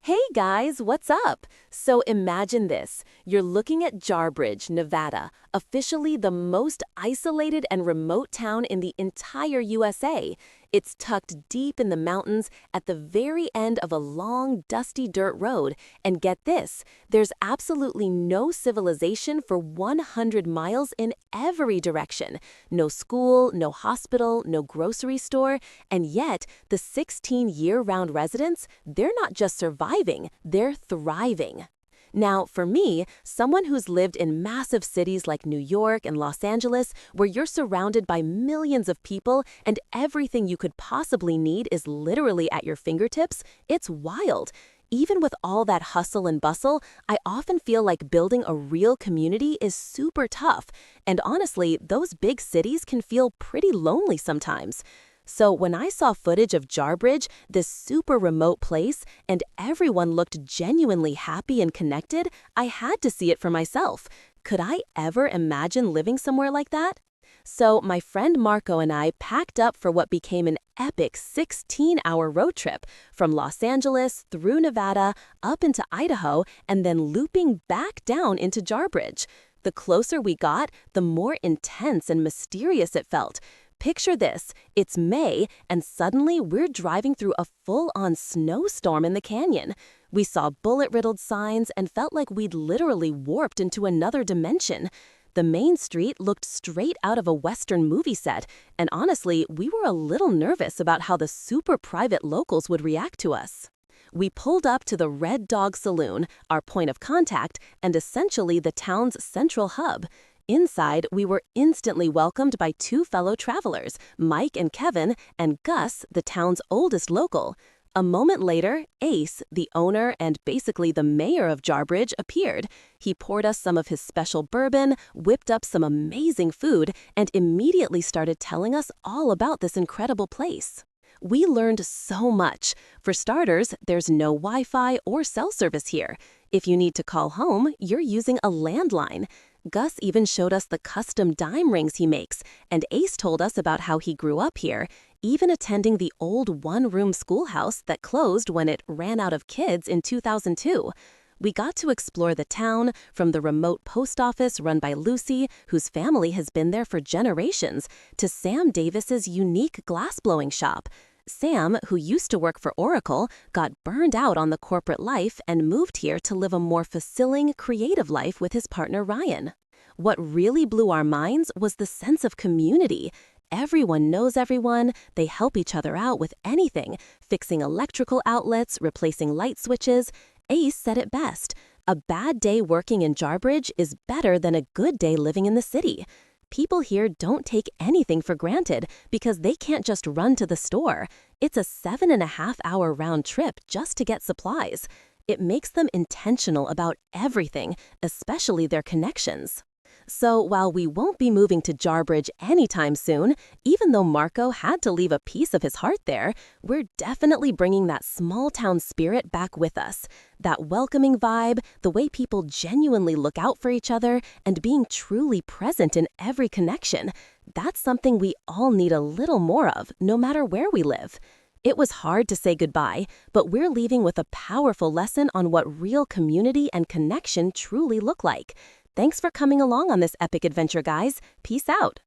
Hey guys, what's up? So imagine this. You're looking at Jarbridge, Nevada, officially the most isolated and remote town in the entire USA. It's tucked deep in the mountains at the very end of a long, dusty dirt road. And get this, there's absolutely no civilization for 100 miles in every direction. No school, no hospital, no grocery store. And yet, the 16 year-round residents, they're not just surviving, they're thriving. Now, for me, someone who's lived in massive cities like New York and Los Angeles, where you're surrounded by millions of people and everything you could possibly need is literally at your fingertips, it's wild. Even with all that hustle and bustle, I often feel like building a real community is super tough. And honestly, those big cities can feel pretty lonely sometimes. So when I saw footage of Jarbridge, this super remote place, and everyone looked genuinely happy and connected, I had to see it for myself. Could I ever imagine living somewhere like that? So my friend Marco and I packed up for what became an epic 16-hour road trip from Los Angeles through Nevada, up into Idaho, and then looping back down into Jarbridge. The closer we got, the more intense and mysterious it felt. Picture this, it's May, and suddenly we're driving through a full-on snowstorm in the canyon. We saw bullet-riddled signs and felt like we'd literally warped into another dimension. The main street looked straight out of a Western movie set, and honestly, we were a little nervous about how the super private locals would react to us. We pulled up to the Red Dog Saloon, our point of contact, and essentially the town's central hub. Inside, we were instantly welcomed by two fellow travelers, Mike and Kevin, and Gus, the town's oldest local. A moment later, Ace, the owner and basically the mayor of Jarbridge, appeared. He poured us some of his special bourbon, whipped up some amazing food, and immediately started telling us all about this incredible place. We learned so much. For starters, there's no Wi-Fi or cell service here. If you need to call home, you're using a landline. Gus even showed us the custom dime rings he makes, and Ace told us about how he grew up here, even attending the old one-room schoolhouse that closed when it ran out of kids in 2002. We got to explore the town, from the remote post office run by Lucy, whose family has been there for generations, to Sam Davis's unique glassblowing shop. Sam, who used to work for Oracle, got burned out on the corporate life and moved here to live a more fulfilling, creative life with his partner Ryan. What really blew our minds was the sense of community. Everyone knows everyone, they help each other out with anything, fixing electrical outlets, replacing light switches. Ace said it best, a bad day working in Jarbridge is better than a good day living in the city. People here don't take anything for granted because they can't just run to the store. It's a 7.5-hour round trip just to get supplies. It makes them intentional about everything, especially their connections. So while we won't be moving to Jarbridge anytime soon, even though Marco had to leave a piece of his heart there, we're definitely bringing that small-town spirit back with us. That welcoming vibe, the way people genuinely look out for each other, and being truly present in every connection, that's something we all need a little more of, no matter where we live. It was hard to say goodbye, but we're leaving with a powerful lesson on what real community and connection truly look like. Thanks for coming along on this epic adventure, guys. Peace out.